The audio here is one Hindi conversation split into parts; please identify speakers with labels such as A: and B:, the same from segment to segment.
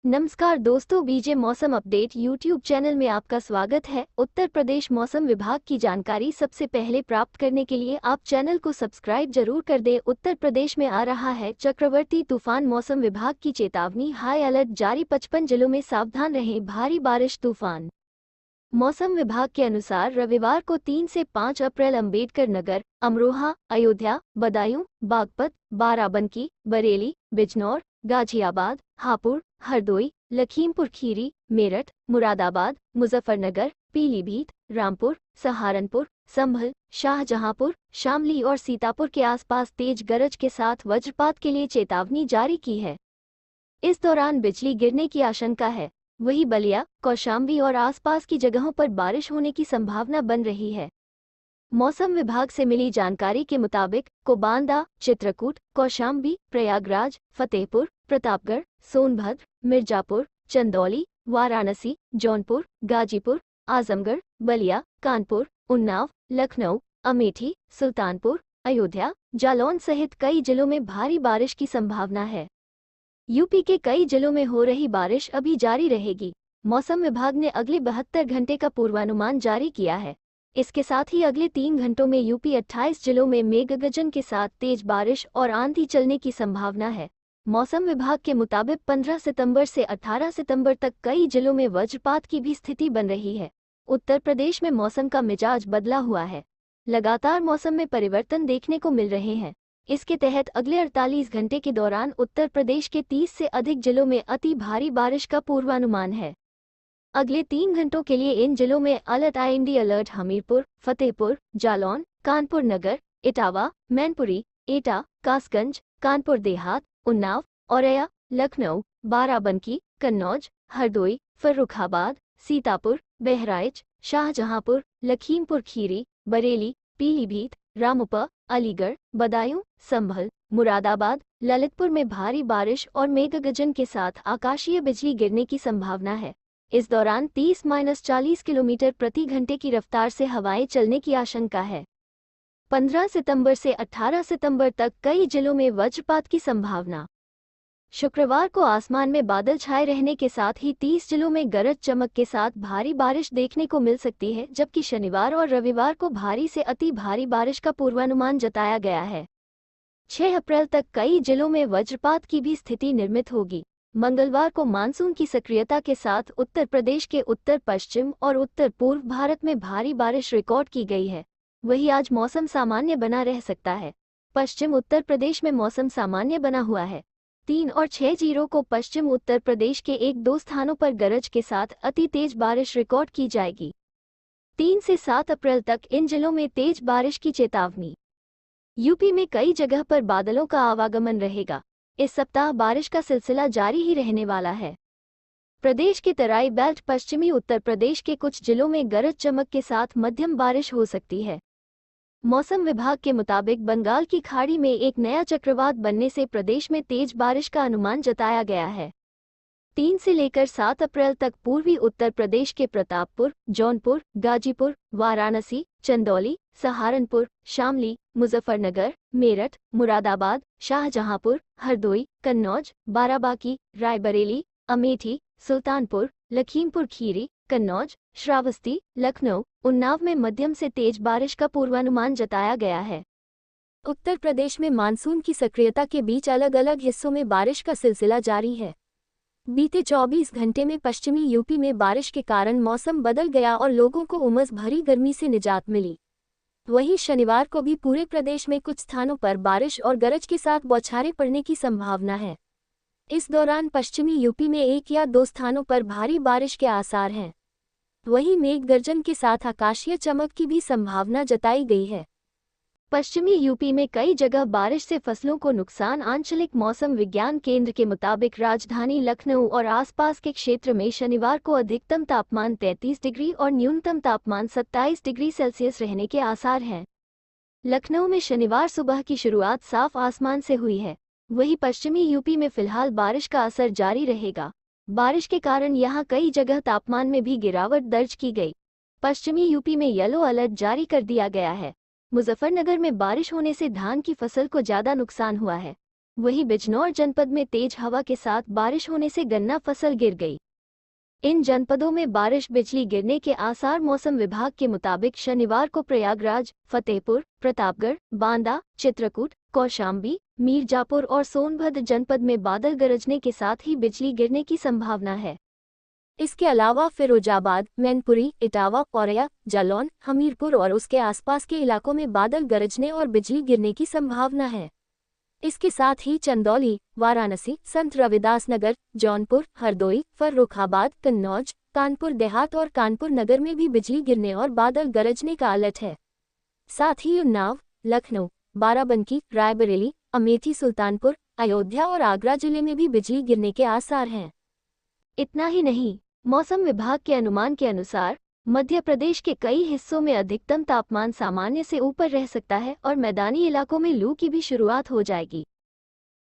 A: नमस्कार दोस्तों, बीजे मौसम अपडेट यूट्यूब चैनल में आपका स्वागत है। उत्तर प्रदेश मौसम विभाग की जानकारी सबसे पहले प्राप्त करने के लिए आप चैनल को सब्सक्राइब जरूर कर दें। उत्तर प्रदेश में आ रहा है चक्रवर्ती तूफान। मौसम विभाग की चेतावनी, हाई अलर्ट जारी। 55 जिलों में सावधान रहें, भारी बारिश तूफान। मौसम विभाग के अनुसार रविवार को 3 से 5 अप्रैल अम्बेडकर नगर, अमरोहा, अयोध्या, बदायूं, बागपत, बाराबंकी, बरेली, बिजनौर, गाजियाबाद, हापुड़, हरदोई, लखीमपुर खीरी, मेरठ, मुरादाबाद, मुजफ्फरनगर, पीलीभीत, रामपुर, सहारनपुर, संभल, शाहजहांपुर, शामली और सीतापुर के आसपास तेज गरज के साथ वज्रपात के लिए चेतावनी जारी की है। इस दौरान बिजली गिरने की आशंका है। वहीं बलिया, कौशाम्बी और आसपास की जगहों पर बारिश होने की संभावना बन रही है। मौसम विभाग से मिली जानकारी के मुताबिक कोबांदा, चित्रकूट, कौशाम्बी, प्रयागराज, फतेहपुर, प्रतापगढ़, सोनभद्र, मिर्जापुर, चंदौली, वाराणसी, जौनपुर, गाजीपुर, आजमगढ़, बलिया, कानपुर, उन्नाव, लखनऊ, अमेठी, सुल्तानपुर, अयोध्या, जालौन सहित कई जिलों में भारी बारिश की संभावना है। यूपी के कई जिलों में हो रही बारिश अभी जारी रहेगी। मौसम विभाग ने अगले 72 घंटे का पूर्वानुमान जारी किया है। इसके साथ ही अगले 3 घंटों में यूपी 28 जिलों में मेघगर्जन के साथ तेज बारिश और आंधी चलने की संभावना है। मौसम विभाग के मुताबिक 15 सितंबर से 18 सितंबर तक कई जिलों में वज्रपात की भी स्थिति बन रही है। उत्तर प्रदेश में मौसम का मिजाज बदला हुआ है। लगातार मौसम में परिवर्तन देखने को मिल रहे हैं। इसके तहत अगले 48 घंटे के दौरान उत्तर प्रदेश के 30 से अधिक जिलों में अति भारी बारिश का पूर्वानुमान है। अगले 3 घंटों के लिए इन जिलों में alert IMD alert Hamirpur, Fatehpur, Jalaun, Kanpur Nagar, Etawah, Mainpuri, Etah, Kasganj, Kanpur Dehat, Unnao, Auraiya, Lucknow, Barabanki, Kannauj, Hardoi, Farrukhabad, Sitapur, Bahraich, Shahjahanpur, Lakhimpur Kheri, Bareilly, Pilibhit, Rampur, Aligarh, Badaun, संभल, मुरादाबाद, ललितपुर में भारी बारिश और मेघगर्जन के साथ आकाशीय बिजली गिरने की संभावना है। इस दौरान 30-40 किलोमीटर प्रति घंटे की रफ्तार से हवाएं चलने की आशंका है। 15 सितंबर से 18 सितंबर तक कई जिलों में वज्रपात की संभावना। शुक्रवार को आसमान में बादल छाए रहने के साथ ही 30 जिलों में गरज चमक के साथ भारी बारिश देखने को मिल सकती है, जबकि शनिवार और रविवार को भारी से अति भारी बारिश का पूर्वानुमान जताया गया है। 6 अप्रैल तक कई जिलों में वज्रपात की भी स्थिति निर्मित होगी। मंगलवार को मानसून की सक्रियता के साथ उत्तर प्रदेश के उत्तर पश्चिम और उत्तर पूर्व भारत में भारी बारिश रिकॉर्ड की गई है। वहीं आज मौसम सामान्य बना रह सकता है। पश्चिम उत्तर प्रदेश में मौसम सामान्य बना हुआ है। 3 और 6 को पश्चिम उत्तर प्रदेश के 1-2 स्थानों पर गरज के साथ अति तेज बारिश रिकॉर्ड की जाएगी। 3 से 7 अप्रैल तक इन जिलों में तेज बारिश की चेतावनी। यूपी में कई जगह पर बादलों का आवागमन रहेगा। इस सप्ताह बारिश का सिलसिला जारी ही रहने वाला है। प्रदेश के तराई बेल्ट, पश्चिमी उत्तर प्रदेश के कुछ जिलों में गरज चमक के साथ मध्यम बारिश हो सकती है। मौसम विभाग के मुताबिक बंगाल की खाड़ी में एक नया चक्रवात बनने से प्रदेश में तेज बारिश का अनुमान जताया गया है। 3 से लेकर 7 अप्रैल तक पूर्वी उत्तर प्रदेश के प्रतापपुर, जौनपुर, गाजीपुर, वाराणसी, चंदौली, सहारनपुर, शामली, मुजफ्फरनगर, मेरठ, मुरादाबाद, शाहजहांपुर, हरदोई, कन्नौज, बाराबांकी, रायबरेली, अमेठी, सुल्तानपुर, लखीमपुर खीरी, कन्नौज, श्रावस्ती, लखनऊ, उन्नाव में मध्यम से तेज बारिश का पूर्वानुमान जताया गया है। उत्तर प्रदेश में मानसून की सक्रियता के बीच अलग अलग हिस्सों में बारिश का सिलसिला जारी है। बीते 24 घंटे में पश्चिमी यूपी में बारिश के कारण मौसम बदल गया और लोगों को उमस भरी गर्मी से निजात मिली। वहीं शनिवार को भी पूरे प्रदेश में कुछ स्थानों पर बारिश और गरज के साथ बौछारें पड़ने की संभावना है। इस दौरान पश्चिमी यूपी में 1 या 2 स्थानों पर भारी बारिश के आसार हैं। वहीं मेघगर्जन के साथ आकाशीय चमक की भी संभावना जताई गई है। पश्चिमी यूपी में कई जगह बारिश से फसलों को नुकसान। आंचलिक मौसम विज्ञान केंद्र के मुताबिक राजधानी लखनऊ और आसपास के क्षेत्र में शनिवार को अधिकतम तापमान 33 डिग्री और न्यूनतम तापमान 27 डिग्री सेल्सियस रहने के आसार हैं। लखनऊ में शनिवार सुबह की शुरुआत साफ आसमान से हुई है। वहीं पश्चिमी यूपी में फिलहाल बारिश का असर जारी रहेगा। बारिश के कारण यहां कई जगह तापमान में भी गिरावट दर्ज की गई। पश्चिमी यूपी में येलो अलर्ट जारी कर दिया गया है। मुजफ्फरनगर में बारिश होने से धान की फसल को ज्यादा नुकसान हुआ है। वहीं बिजनौर जनपद में तेज हवा के साथ बारिश होने से गन्ना फसल गिर गई। इन जनपदों में बारिश बिजली गिरने के आसार। मौसम विभाग के मुताबिक शनिवार को प्रयागराज, फतेहपुर, प्रतापगढ़, बांदा, चित्रकूट, कौशाम्बी, मीरजापुर और सोनभद्र जनपद में बादल गरजने के साथ ही बिजली गिरने की संभावना है। इसके अलावा फिरोजाबाद, मैनपुरी, इटावा, औरैया, जालौन, हमीरपुर और उसके आसपास के इलाकों में बादल गरजने और बिजली गिरने की संभावना है। इसके साथ ही चंदौली, वाराणसी, संत रविदास नगर, जौनपुर, हरदोई, फर्रुखाबाद, कन्नौज, कानपुर देहात और कानपुर नगर में भी बिजली गिरने और बादल गरजने का अलर्ट है। साथ ही उन्नाव, लखनऊ, बाराबंकी, रायबरेली, अमेठी, सुल्तानपुर, अयोध्या और आगरा जिले में भी बिजली गिरने के आसार हैं। इतना ही नहीं, मौसम विभाग के अनुमान के अनुसार मध्य प्रदेश के कई हिस्सों में अधिकतम तापमान सामान्य से ऊपर रह सकता है और मैदानी इलाकों में लू की भी शुरुआत हो जाएगी।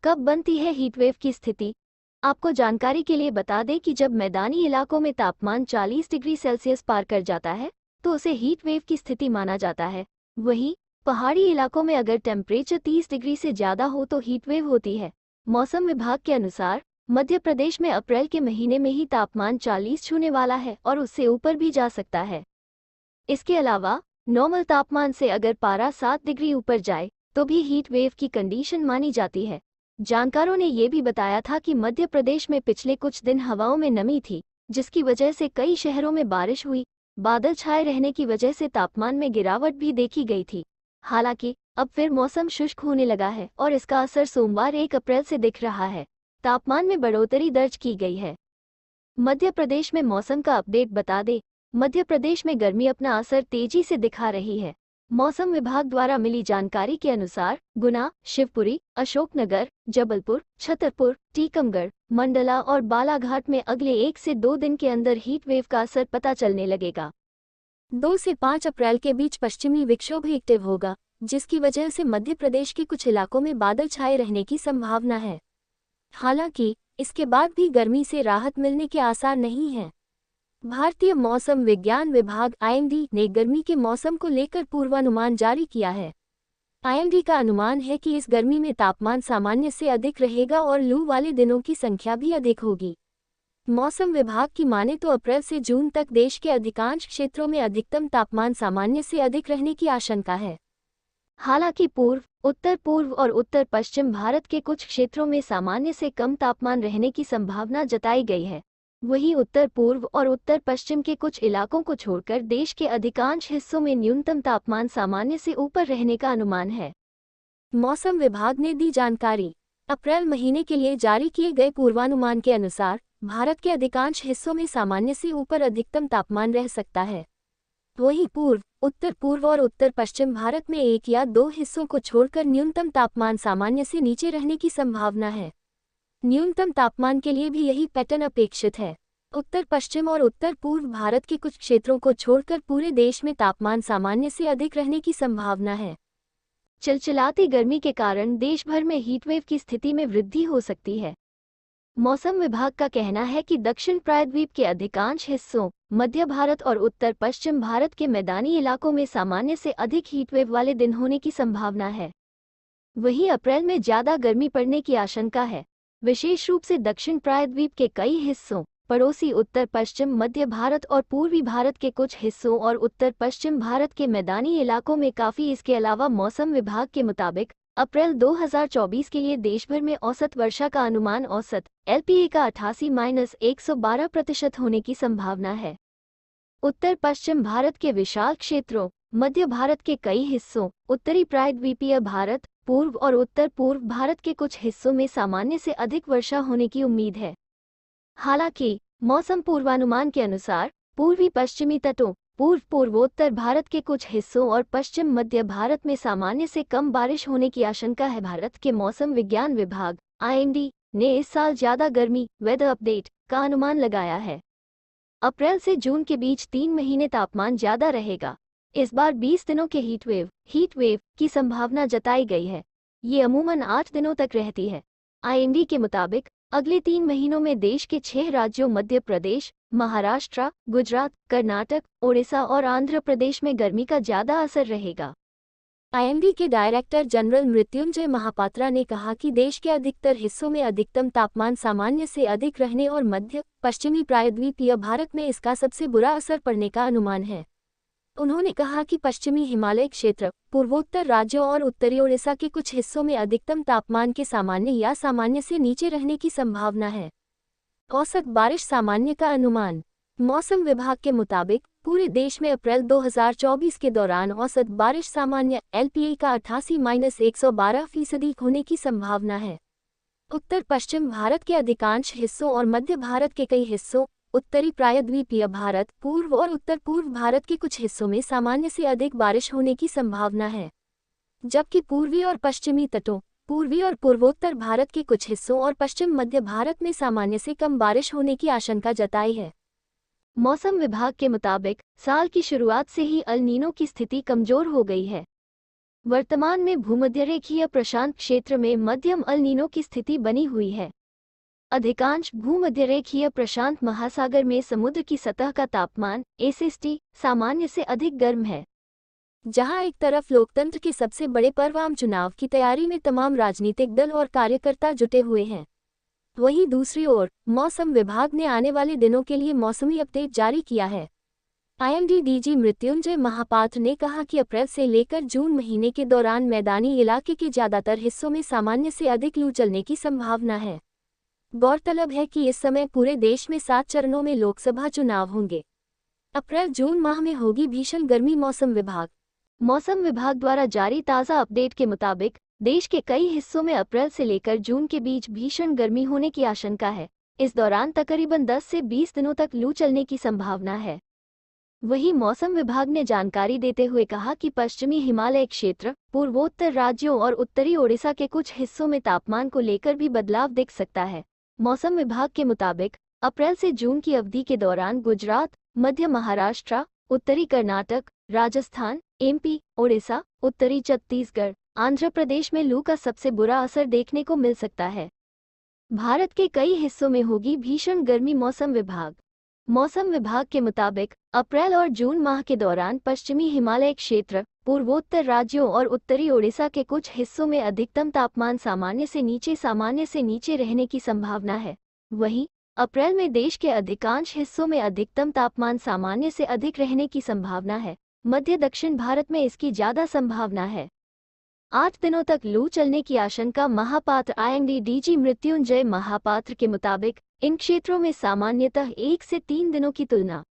A: कब बनती है हीटवेव की स्थिति? आपको जानकारी के लिए बता दें कि जब मैदानी इलाकों में तापमान 40 डिग्री सेल्सियस पार कर जाता है तो उसे हीटवेव की स्थिति माना जाता है। वहीं पहाड़ी इलाकों में अगर टेम्परेचर 30 डिग्री से ज़्यादा हो तो हीटवेव होती है। मौसम विभाग के अनुसार मध्य प्रदेश में अप्रैल के महीने में ही तापमान 40 छूने वाला है और उससे ऊपर भी जा सकता है। इसके अलावा नॉर्मल तापमान से अगर पारा 7 डिग्री ऊपर जाए तो भी हीट वेव की कंडीशन मानी जाती है। जानकारों ने ये भी बताया था कि मध्य प्रदेश में पिछले कुछ दिन हवाओं में नमी थी, जिसकी वजह से कई शहरों में बारिश हुई। बादल छाए रहने की वजह से तापमान में गिरावट भी देखी गई थी। हालांकि अब फिर मौसम शुष्क होने लगा है और इसका असर सोमवार 1 अप्रैल से दिख रहा है। तापमान में बढ़ोतरी दर्ज की गई है। मध्य प्रदेश में मौसम का अपडेट बता दें, मध्य प्रदेश में गर्मी अपना असर तेजी से दिखा रही है। मौसम विभाग द्वारा मिली जानकारी के अनुसार गुना, शिवपुरी, अशोकनगर, जबलपुर, छतरपुर, टीकमगढ़, मंडला और बालाघाट में अगले 1 से 2 दिन के अंदर हीट वेव का असर पता चलने लगेगा। 2 से 5 अप्रैल के बीच पश्चिमी विक्षोभ एक्टिव होगा, जिसकी वजह से मध्य प्रदेश के कुछ इलाकों में बादल छाए रहने की संभावना है। हालांकि इसके बाद भी गर्मी से राहत मिलने के आसार नहीं हैं। भारतीय मौसम विज्ञान विभाग (आईएमडी) ने गर्मी के मौसम को लेकर पूर्वानुमान जारी किया है। आईएमडी का अनुमान है कि इस गर्मी में तापमान सामान्य से अधिक रहेगा और लू वाले दिनों की संख्या भी अधिक होगी। मौसम विभाग की माने तो अप्रैल से जून तक देश के अधिकांश क्षेत्रों में अधिकतम तापमान सामान्य से अधिक रहने की आशंका है। हालांकि पूर्व, उत्तर पूर्व और उत्तर पश्चिम भारत के कुछ क्षेत्रों में सामान्य से कम तापमान रहने की संभावना जताई गई है। वहीं उत्तर पूर्व और उत्तर पश्चिम के कुछ इलाकों को छोड़कर देश के अधिकांश हिस्सों में न्यूनतम तापमान सामान्य से ऊपर रहने का अनुमान है। मौसम विभाग ने दी जानकारी। अप्रैल महीने के लिए जारी किए गए पूर्वानुमान के अनुसार भारत के अधिकांश हिस्सों में सामान्य से ऊपर अधिकतम तापमान रह सकता है। वहीं पूर्व, उत्तर पूर्व और उत्तर पश्चिम भारत में 1 या 2 हिस्सों को छोड़कर न्यूनतम तापमान सामान्य से नीचे रहने की संभावना है। न्यूनतम तापमान के लिए भी यही पैटर्न अपेक्षित है। उत्तर पश्चिम और उत्तर पूर्व भारत के कुछ क्षेत्रों को छोड़कर पूरे देश में तापमान सामान्य से अधिक रहने की संभावना है। चिलचिलाती गर्मी के कारण देश भर में हीटवेव की स्थिति में वृद्धि हो सकती है। मौसम विभाग का कहना है कि दक्षिण प्रायद्वीप के अधिकांश हिस्सों, मध्य भारत और उत्तर पश्चिम भारत के मैदानी इलाकों में सामान्य से अधिक हीटवेव वाले दिन होने की संभावना है। वहीं अप्रैल में ज्यादा गर्मी पड़ने की आशंका है। विशेष रूप से दक्षिण प्रायद्वीप के कई हिस्सों, पड़ोसी उत्तर पश्चिम मध्य भारत और पूर्वी भारत के कुछ हिस्सों और उत्तर पश्चिम भारत के मैदानी इलाकों में काफी। इसके अलावा मौसम विभाग के मुताबिक अप्रैल 2024 के लिए देश भर में औसत वर्षा का अनुमान औसत LPA का 88-112% होने की संभावना है। उत्तर पश्चिम भारत के विशाल क्षेत्रों, मध्य भारत के कई हिस्सों, उत्तरी प्रायद्वीपीय भारत, पूर्व और उत्तर पूर्व भारत के कुछ हिस्सों में सामान्य से अधिक वर्षा होने की उम्मीद है। हालांकि मौसम पूर्वानुमान के अनुसार पूर्वी पश्चिमी तटों, पूर्व पूर्वोत्तर भारत के कुछ हिस्सों और पश्चिम मध्य भारत में सामान्य से कम बारिश होने की आशंका है। भारत के मौसम विज्ञान विभाग (IMD) ने इस साल ज्यादा गर्मी वेदर अपडेट का अनुमान लगाया है। अप्रैल से जून के बीच 3 महीने तापमान ज्यादा रहेगा। इस बार 20 दिनों के हीट वेव की संभावना जताई गई है। ये अमूमन 8 दिनों तक रहती है। IMD के मुताबिक अगले 3 महीनों में देश के 6 राज्यों मध्य प्रदेश, महाराष्ट्र, गुजरात, कर्नाटक, ओडिशा और आंध्र प्रदेश में गर्मी का ज्यादा असर रहेगा। आईएमडी के डायरेक्टर जनरल मृत्युंजय महापात्रा ने कहा कि देश के अधिकतर हिस्सों में अधिकतम तापमान सामान्य से अधिक रहने और मध्य पश्चिमी प्रायद्वीपीय भारत में इसका सबसे बुरा असर पड़ने का अनुमान है। उन्होंने कहा कि पश्चिमी हिमालय क्षेत्र, पूर्वोत्तर राज्यों और उत्तरी ओडिशा के कुछ हिस्सों में अधिकतम तापमान के सामान्य या सामान्य से नीचे रहने की संभावना है। औसत बारिश सामान्य का अनुमान। मौसम विभाग के मुताबिक पूरे देश में अप्रैल 2024 के दौरान औसत बारिश सामान्य एलपीए का 88-112% होने की संभावना है। उत्तर पश्चिम भारत के अधिकांश हिस्सों और मध्य भारत के कई हिस्सों, उत्तरी प्रायद्वीपीय भारत, पूर्व और उत्तर पूर्व भारत के कुछ हिस्सों में सामान्य से अधिक बारिश होने की संभावना है, जबकि पूर्वी और पश्चिमी तटों, पूर्वी और पूर्वोत्तर भारत के कुछ हिस्सों और पश्चिम मध्य भारत में सामान्य से कम बारिश होने की आशंका जताई है। मौसम विभाग के मुताबिक साल की शुरुआत से ही अल नीनो की स्थिति कमजोर हो गई है। वर्तमान में भूमध्यरेखीय प्रशांत क्षेत्र में मध्यम अल नीनो की स्थिति बनी हुई है। अधिकांश भूमध्यरेखीय प्रशांत महासागर में समुद्र की सतह का तापमान एसएसटी सामान्य से अधिक गर्म है। जहां एक तरफ लोकतंत्र के सबसे बड़े पर्व आम चुनाव की तैयारी में तमाम राजनीतिक दल और कार्यकर्ता जुटे हुए हैं, वहीं दूसरी ओर मौसम विभाग ने आने वाले दिनों के लिए मौसमी अपडेट जारी किया है। आईएमडी डीजी मृत्युंजय महापात्र ने कहा कि अप्रैल से लेकर जून महीने के दौरान मैदानी इलाके के ज्यादातर हिस्सों में सामान्य से अधिक लू चलने की संभावना है। गौरतलब है कि इस समय पूरे देश में 7 चरणों में लोकसभा चुनाव होंगे। अप्रैल-जून माह में होगी भीषण गर्मी। मौसम विभाग द्वारा जारी ताज़ा अपडेट के मुताबिक देश के कई हिस्सों में अप्रैल से लेकर जून के बीच भीषण गर्मी होने की आशंका है। इस दौरान तकरीबन 10 से 20 दिनों तक लू चलने की संभावना है। वहीं मौसम विभाग ने जानकारी देते हुए कहा कि पश्चिमी हिमालय क्षेत्र, पूर्वोत्तर राज्यों और उत्तरी ओडिशा के कुछ हिस्सों में तापमान को लेकर भी बदलाव दिख सकता है। मौसम विभाग के मुताबिक अप्रैल से जून की अवधि के दौरान गुजरात, मध्य महाराष्ट्र, उत्तरी कर्नाटक, राजस्थान, एमपी, ओडिशा, उत्तरी छत्तीसगढ़, आंध्र प्रदेश में लू का सबसे बुरा असर देखने को मिल सकता है। भारत के कई हिस्सों में होगी भीषण गर्मी। मौसम विभाग के मुताबिक अप्रैल और जून माह के दौरान पश्चिमी हिमालय क्षेत्र, पूर्वोत्तर राज्यों और उत्तरी ओडिशा के कुछ हिस्सों में अधिकतम तापमान सामान्य से नीचे रहने की संभावना है। वहीं अप्रैल में देश के अधिकांश हिस्सों में अधिकतम तापमान सामान्य से अधिक रहने की संभावना है। मध्य दक्षिण भारत में इसकी ज्यादा संभावना है। 8 दिनों तक लू चलने की आशंका। महापात्र आईएमडी डीजी मृत्युंजय महापात्र के मुताबिक इन क्षेत्रों में सामान्यतः 1 से 3 दिनों की तुलना।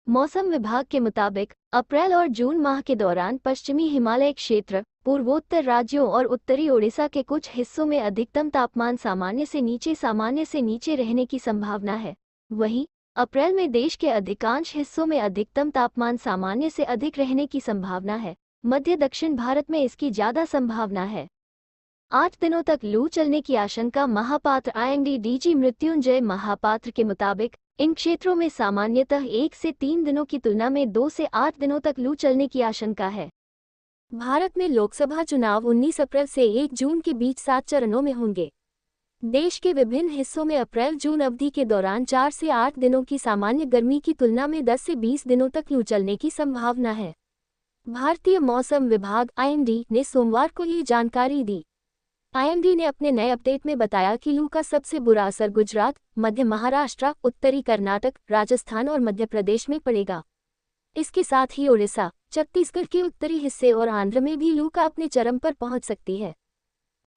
A: मौसम विभाग के मुताबिक अप्रैल और जून माह के दौरान पश्चिमी हिमालय क्षेत्र, पूर्वोत्तर राज्यों और उत्तरी ओडिशा के कुछ हिस्सों में अधिकतम तापमान सामान्य से नीचे रहने की संभावना है। वहीं अप्रैल में देश के अधिकांश हिस्सों में अधिकतम तापमान सामान्य से अधिक रहने की संभावना है। मध्य दक्षिण भारत में इसकी ज्यादा संभावना है। 8 दिनों तक लू चलने की आशंका। महापात्र आईएमडी डीजी मृत्युंजय महापात्र के मुताबिक इन क्षेत्रों में सामान्यतः 1 से 3 दिनों की तुलना में 2 से 8 दिनों तक लू चलने की आशंका है। भारत में लोकसभा चुनाव 19 अप्रैल से 1 जून के बीच 7 चरणों में होंगे। देश के विभिन्न हिस्सों में अप्रैल-जून अवधि के दौरान 4 से 8 दिनों की सामान्य गर्मी की तुलना में 10 से 20 दिनों तक लू चलने की संभावना है। भारतीय मौसम विभाग आईएमडी ने सोमवार को ये जानकारी दी। आईएमडी ने अपने नए अपडेट में बताया कि लू का सबसे बुरा असर गुजरात, मध्य महाराष्ट्र, उत्तरी कर्नाटक, राजस्थान और मध्य प्रदेश में पड़ेगा। इसके साथ ही ओडिशा, छत्तीसगढ़ के उत्तरी हिस्से और आंध्र में भी लू का अपने चरम पर पहुंच सकती है।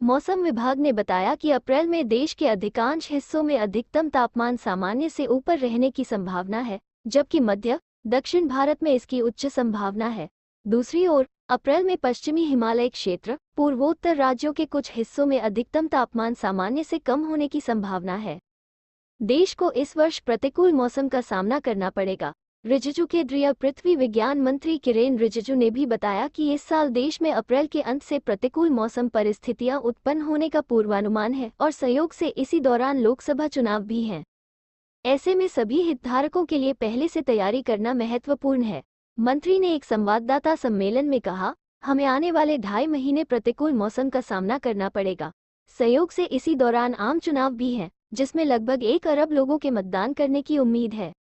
A: मौसम विभाग ने बताया कि अप्रैल में देश के अधिकांश हिस्सों में अधिकतम तापमान सामान्य से ऊपर रहने की संभावना है, जबकि मध्य दक्षिण भारत में इसकी उच्च संभावना है। दूसरी ओर अप्रैल में पश्चिमी हिमालय क्षेत्र, पूर्वोत्तर राज्यों के कुछ हिस्सों में अधिकतम तापमान सामान्य से कम होने की संभावना है। देश को इस वर्ष प्रतिकूल मौसम का सामना करना पड़ेगा। रिजिजू केंद्रीय पृथ्वी विज्ञान मंत्री किरेन रिजिजू ने भी बताया कि इस साल देश में अप्रैल के अंत से प्रतिकूल मौसम परिस्थितियां उत्पन्न होने का पूर्वानुमान है और संयोग से इसी दौरान लोकसभा चुनाव भी हैं। ऐसे में सभी हितधारकों के लिए पहले से तैयारी करना महत्वपूर्ण है। मंत्री ने एक संवाददाता सम्मेलन में कहा, हमें आने वाले 2.5 महीने प्रतिकूल मौसम का सामना करना पड़ेगा। संयोग से इसी दौरान आम चुनाव भी है, जिसमें लगभग 1 अरब लोगों के मतदान करने की उम्मीद है।